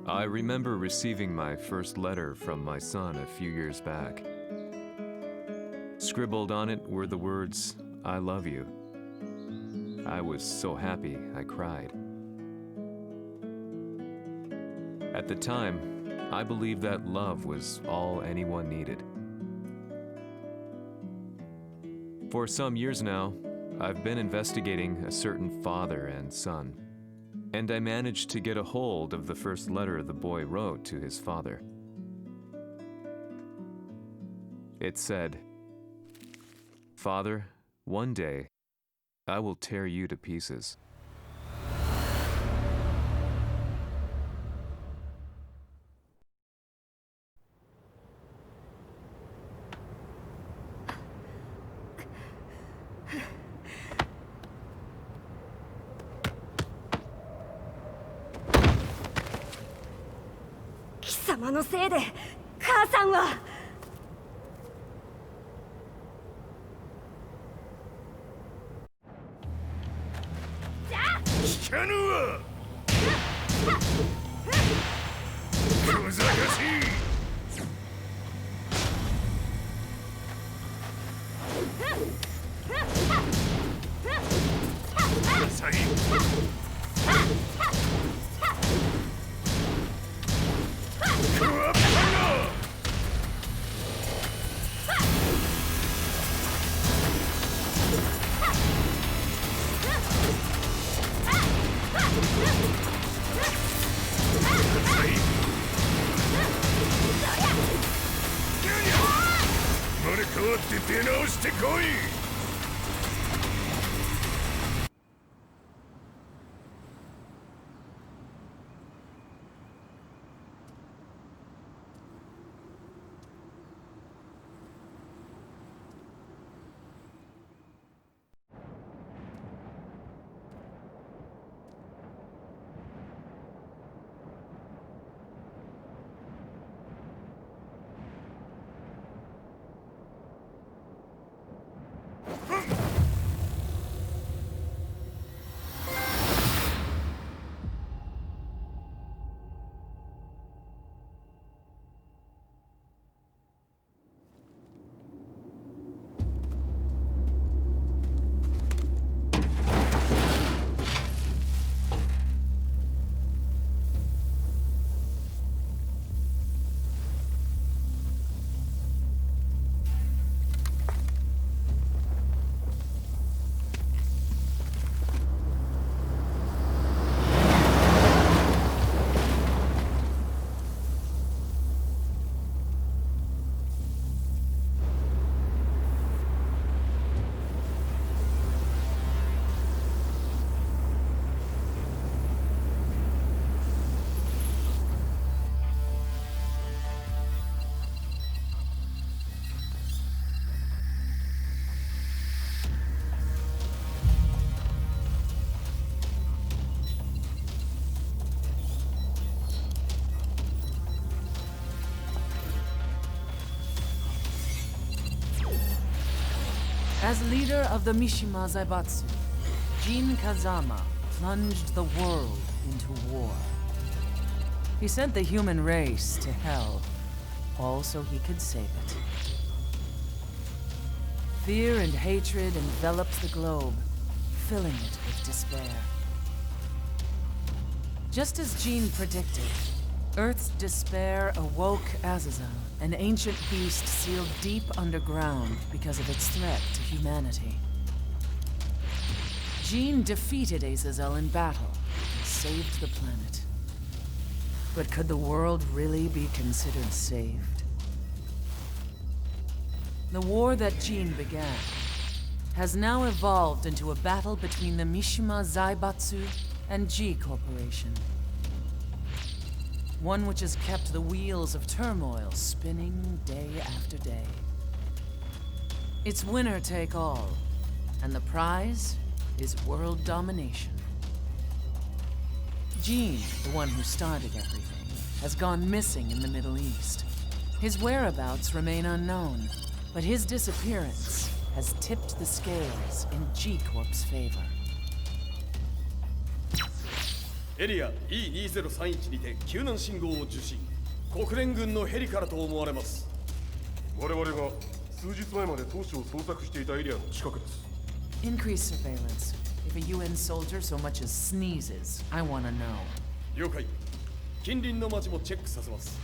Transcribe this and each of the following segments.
I remember receiving my first letter from my son a few years back. Scribbled on it were the words, "I love you." I was so happy I cried. At the time, I believed that love was all anyone needed. For some years now, I've been investigating a certain father and son, and I managed to get a hold of the first letter the boy wrote to his father. It said, "Father, one day, I will tear you to pieces." "貴様のせいで母さんは..." 聞かぬわ。小賢しい。なさい。クワッパが。生まれ変わって出直してこい。As leader of the Mishima Zaibatsu, Jin Kazama plunged the world into war. He sent the human race to hell, all so he could save it. Fear and hatred enveloped the globe, filling it with despair. Just as Jin predicted, Earth's despair awoke Azazel, an ancient beast sealed deep underground because of its threat to humanity. Jin defeated Azazel in battle and saved the planet. But could the world really be considered saved? The war that Jin began has now evolved into a battle between the Mishima Zaibatsu and G Corporation. One which has kept the wheels of turmoil spinning day after day. It's winner take all, and the prize is world domination. Jin, the one who started everything, has gone missing in the Middle East. His whereabouts remain unknown, but his disappearance has tipped the scales in G Corp's favor. エリア E2031 にて救難信号を受信。国連軍のヘリからと思われます。我々が数日前まで当初を捜索していたエリアの近くです。 Increase surveillance. If a UN soldier so much as sneezes, I wanna know. 了解。近隣の町もチェックさせます。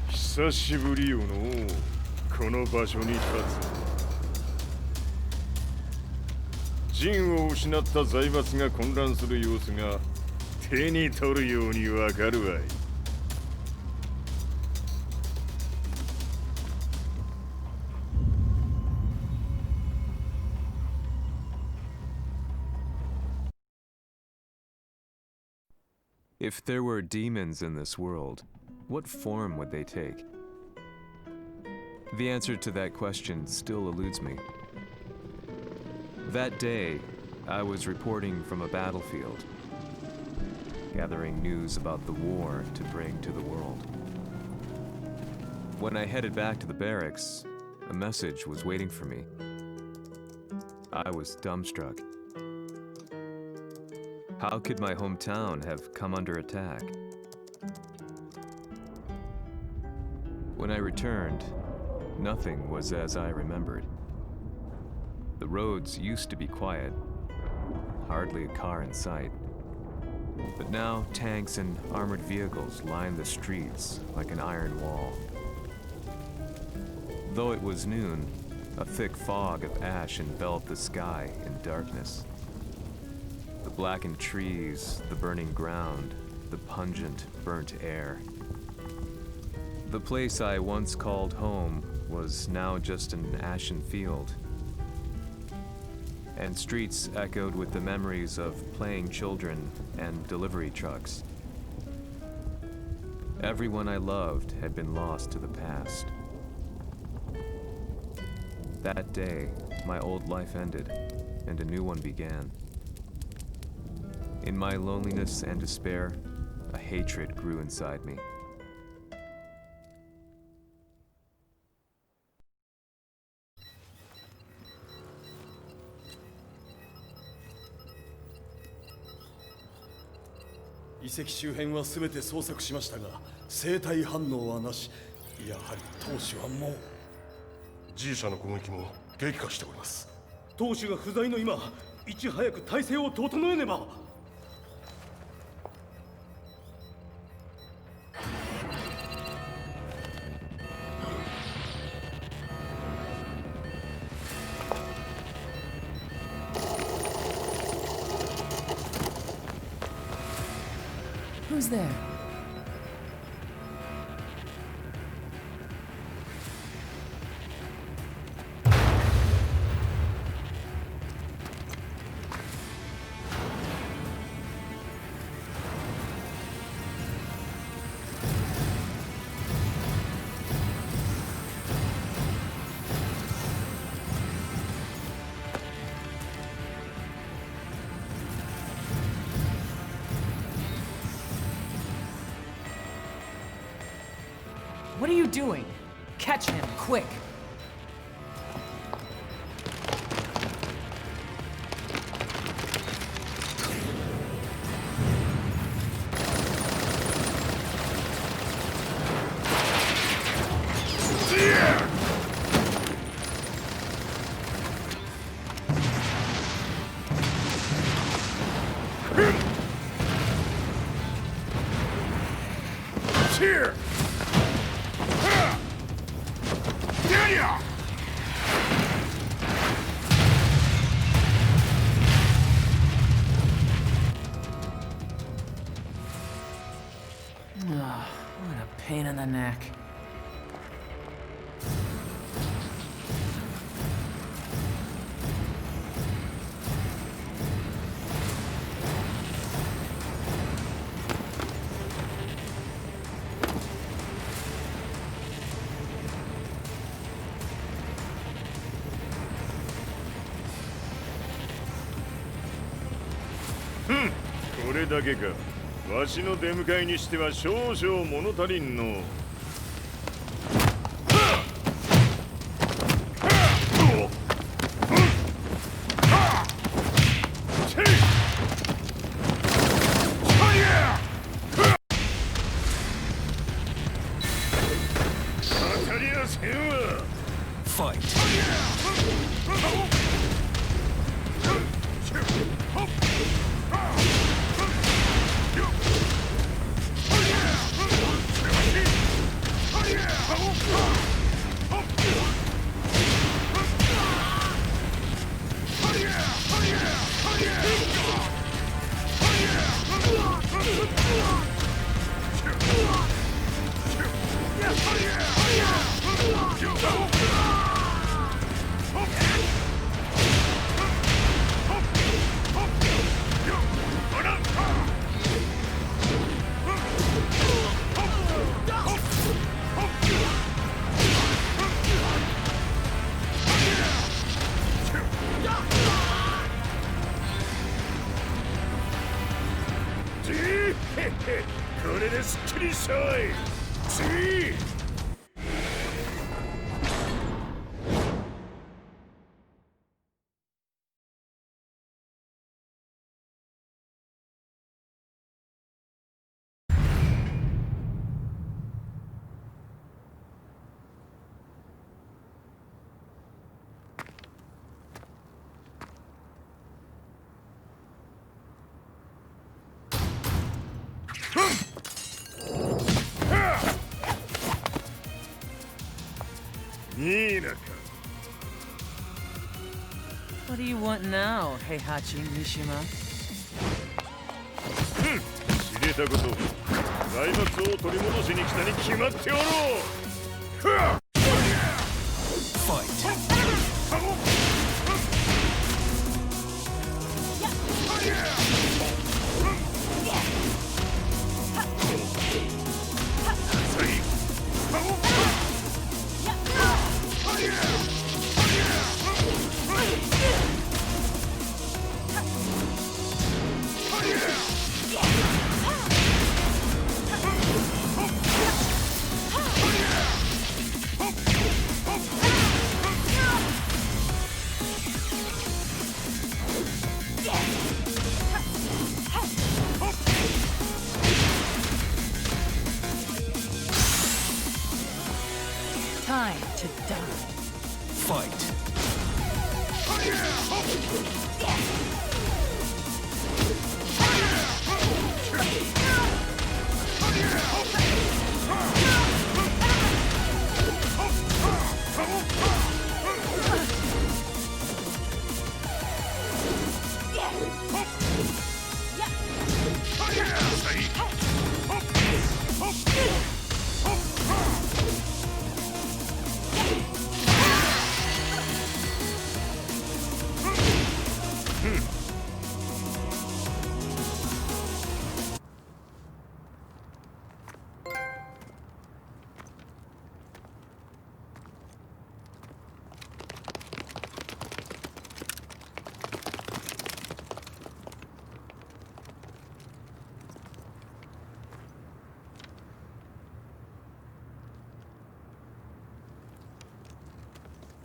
久しぶりよのこの場所に立つ。陣を失った財閥が混乱する様子が手に取るようにわかるわい。If there were demons in this world, what form would they take? The answer to that question still eludes me. That day, I was reporting from a battlefield, gathering news about the war to bring to the world. When I headed back to the barracks, a message was waiting for me. I was dumbstruck. How could my hometown have come under attack? When I returned, nothing was as I remembered. The roads used to be quiet, hardly a car in sight. But now tanks and armored vehicles line the streets like an iron wall. Though it was noon, a thick fog of ash enveloped the sky in darkness. The blackened trees, the burning ground, the pungent, burnt air. The place I once called home was now just an ashen field. And streets echoed with the memories of playing children and delivery trucks. Everyone I loved had been lost to the past. That day, my old life ended, and a new one began. In my loneliness and despair, a hatred grew inside me.遺跡周辺は全て捜索しましたが、生体反応はなし。やはり当主はもう。G 社の攻撃も激化しております。当主が不在の今、いち早く体制を整えねば。Who's there? What are you doing? Catch him, quick! Here! What a pain in the neck. Hmm. これだけか。わしの出迎えにしては少々物足りんの。ってこれですっきりしたわい。次。ニーナか。 What do you want now, Heihachi Mishima? 知れたこと財閥を取り戻しに来たに決まっておろう。Time to die. Fight!「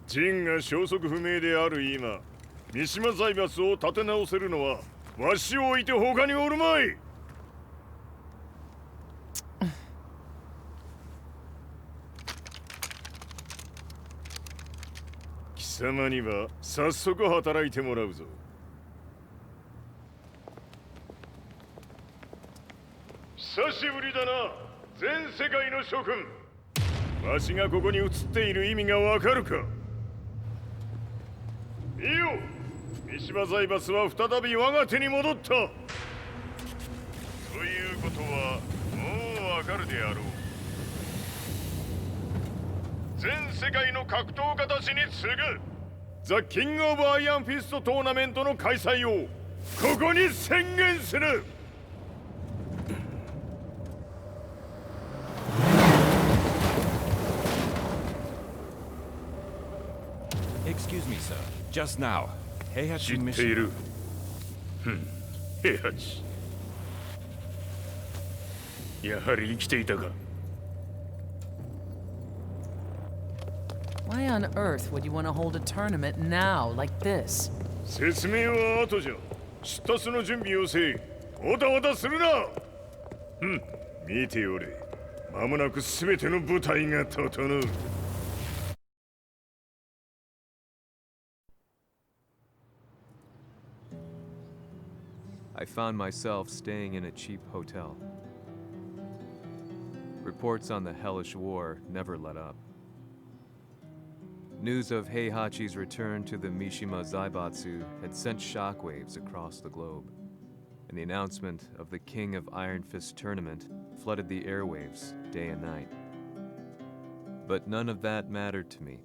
ジンが消息不明である今、三島財閥を立て直せるのはわしを置いて他におるまい。」貴様には早速働いてもらうぞ。久しぶりだな、全世界の諸君。わしがここに映っている意味がわかるか。いいよ、三島財閥は再び我が手に戻った。ということはもうわかるであろう。全世界の格闘家たちに次ぐザ・キング・オブ・アイアンフィストトーナメントの開催をここに宣言する。Excuse me, sir. Just now, 知 Heihachi ってい Mishima. る。平八。やはり生きていたか。 Why on earth would you want to hold a tournament now, like this? 説明は後じゃ。出立の準備をせい。おたおたするな。見ておれ。間もなく全ての部隊が整う。I found myself staying in a cheap hotel. Reports on the hellish war never let up. News of Heihachi's return to the Mishima Zaibatsu had sent shockwaves across the globe, and the announcement of the King of Iron Fist tournament flooded the airwaves day and night. But none of that mattered to me.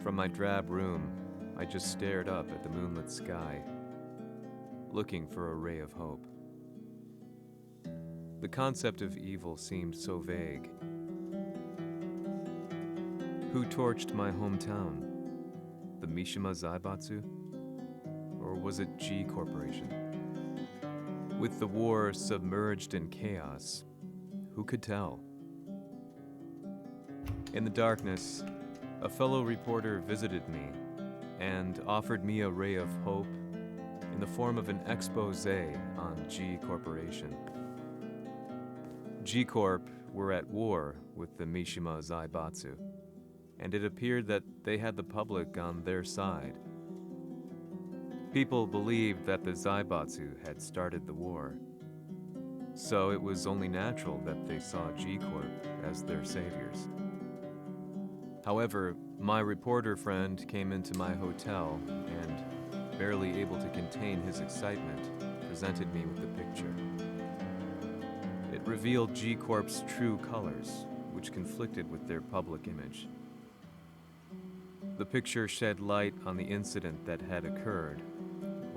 From my drab room, I just stared up at the moonlit sky, looking for a ray of hope. The concept of evil seemed so vague. Who torched my hometown? The Mishima Zaibatsu? Or was it G Corporation? With the war submerged in chaos, who could tell? In the darkness, a fellow reporter visited me and offered me a ray of hope in the form of an expose on G Corporation. G Corp were at war with the Mishima Zaibatsu, and it appeared that they had the public on their side. People believed that the Zaibatsu had started the war, so it was only natural that they saw G Corp as their saviors. However, my reporter friend came into my hotel and, barely able to contain his excitement, presented me with the picture. It revealed G Corp's true colors, which conflicted with their public image. The picture shed light on the incident that had occurred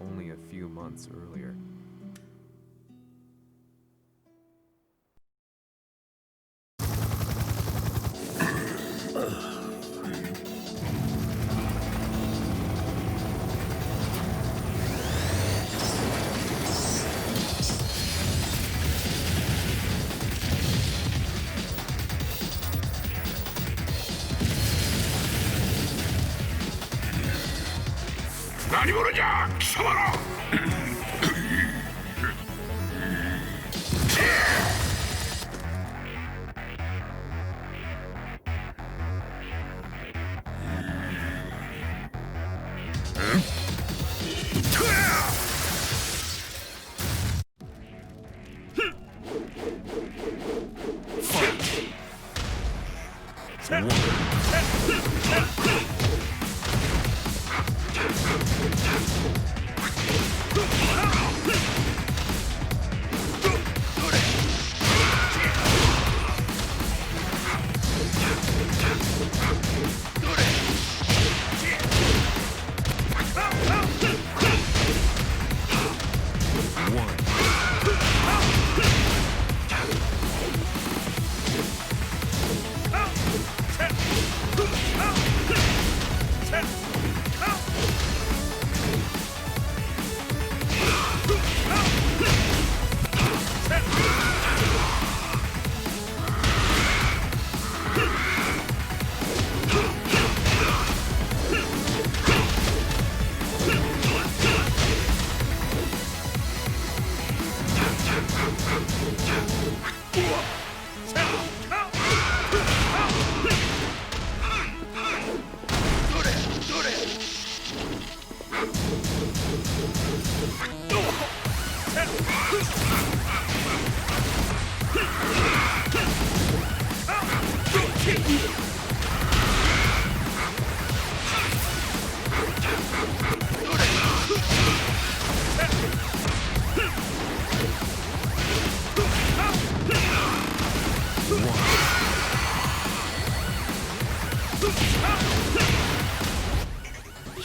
only a few months earlier.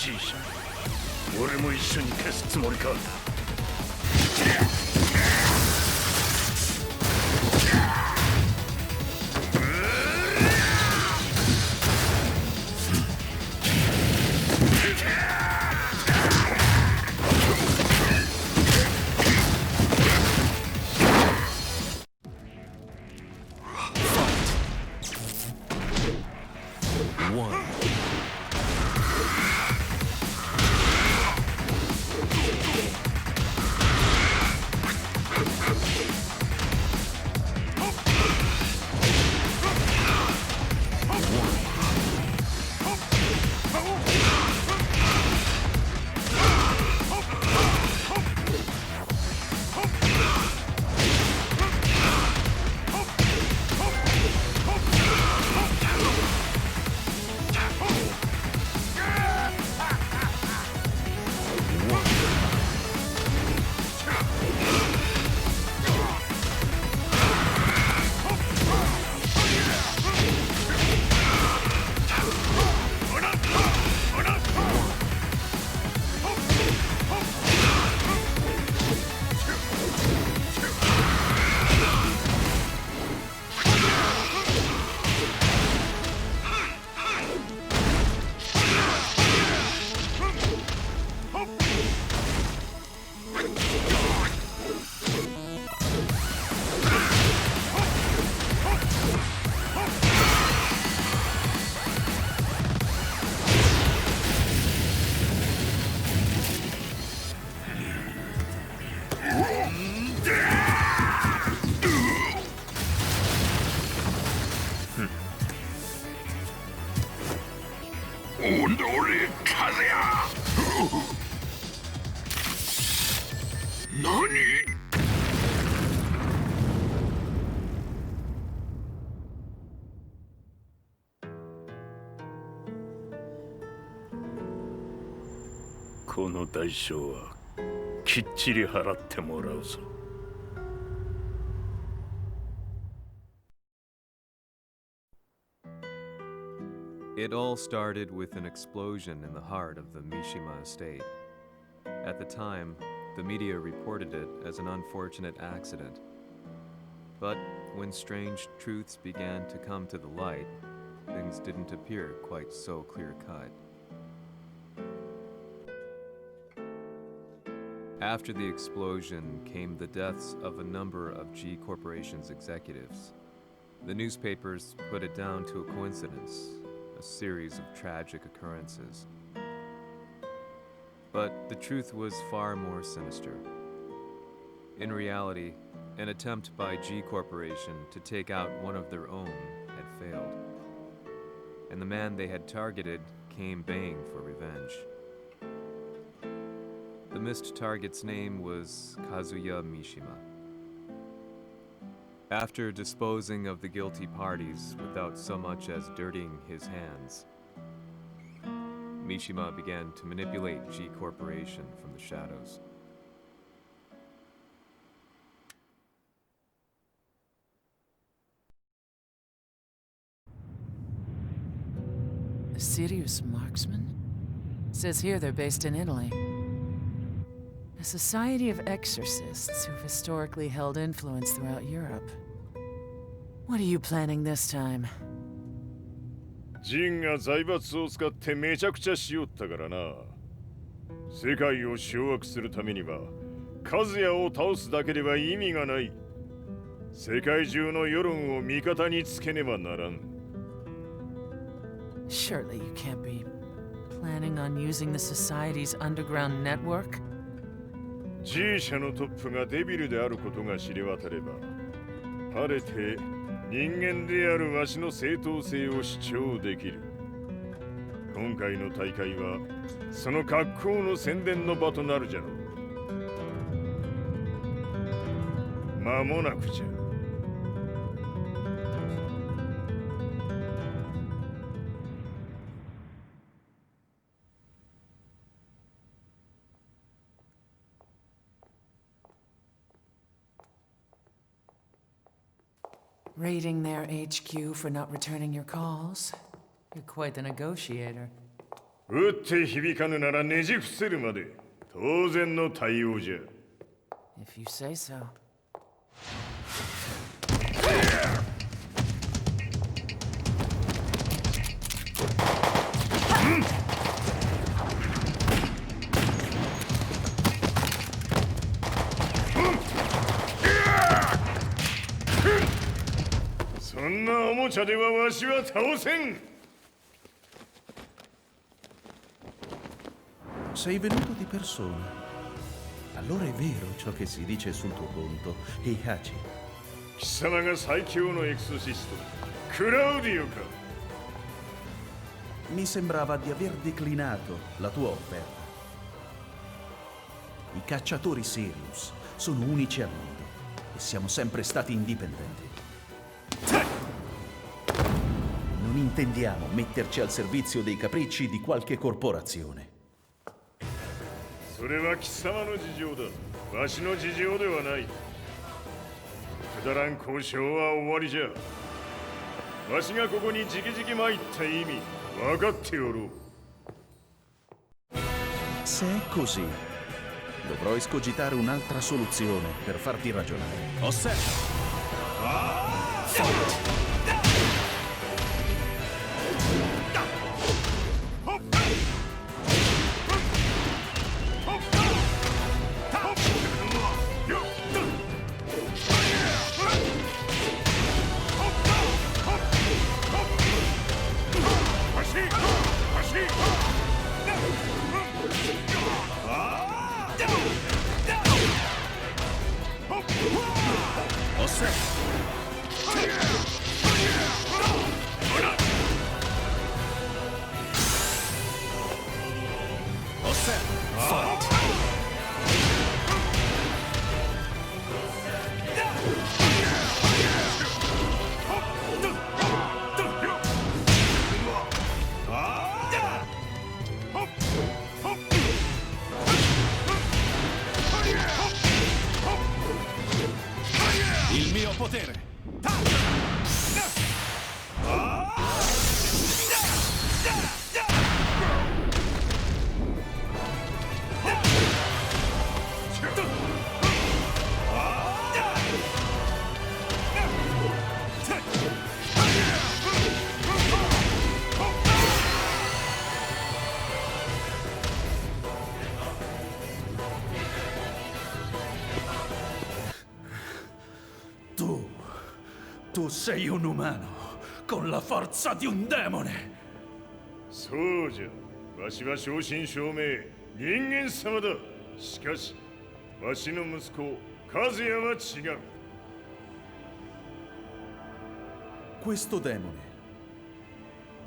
じいさん、俺も一緒に消すつもりか。この代償はきっちり払ってもらうぞ。It all started with an explosion in the heart of the Mishima estate. At the time, the media reported it as an unfortunate accident. But when strange truths began to come to the light, things didn't appear quite so clear-cut. After the explosion came the deaths of a number of G Corporation's executives. The newspapers put it down to a coincidence, a series of tragic occurrences. But the truth was far more sinister. In reality, an attempt by G Corporation to take out one of their own had failed. And the man they had targeted came baying for revenge. The missed target's name was Kazuya Mishima. After disposing of the guilty parties without so much as dirtying his hands, Mishima began to manipulate G Corporation from the shadows. A serious marksman? Says here they're based in Italy. A society of exorcists who've historically held influence throughout Europe. What are you planning this time? ジンが財閥を使ってめちゃくちゃしよったからな。世界を掌握するためにはカズヤを倒すだけでは意味がない。世界中の世論を味方につけねばならん。Surely you can't be planning on using the society's underground network? G 社のトップがデビルであることが知れ渡れば、晴れて人間であるわしの正当性を主張できる。今回の大会はその格好の宣伝の場となるじゃろう。間もなくじゃ。Raiding their HQ for not returning your calls? You're quite the negotiator. 撃って響かぬならねじ伏せるまで当然の対応じゃ。If you say so. Sei venuto di persona. Allora è vero ciò che si dice sul tuo conto, Heihachi. 貴様が最強のエクソシスト、クラウディオか。Mi sembrava di aver declinato la tua offerta. I cacciatori Sirius sono unici al mondo e siamo sempre stati indipendenti. Non intendiamo metterci al servizio dei capricci di qualche corporazione. それは貴様の事情だ。わしの事情ではない。くだらん交渉は終わりじゃ。わしがここにじきじき参った意味、分かっておろう。Se è così, dovrò escogitare un'altra soluzione per farti ragionare. Osserva! potere! Tu sei un umano, con la forza di un demone! そうじゃ。わしは正真正銘人間様だ。しかし、わしの息子和也は違う。Questo demone,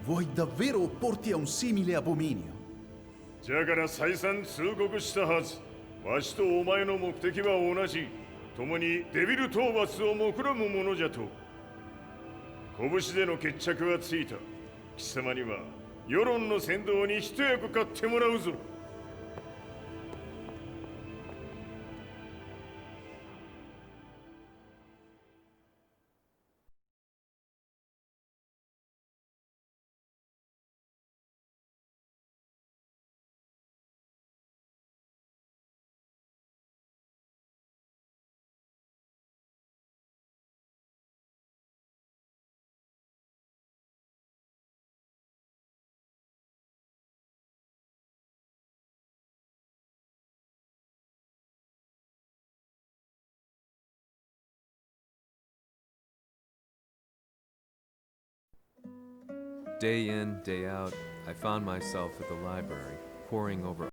vuoi davvero opporti a un simile abominio? じゃから再三通告したはず。わしとお前の目的は同じ。共にデビル討伐を目論むものじゃと。拳での決着はついた。貴様には世論の先導に一役買ってもらうぞ。Day in, day out, I found myself at the library, poring over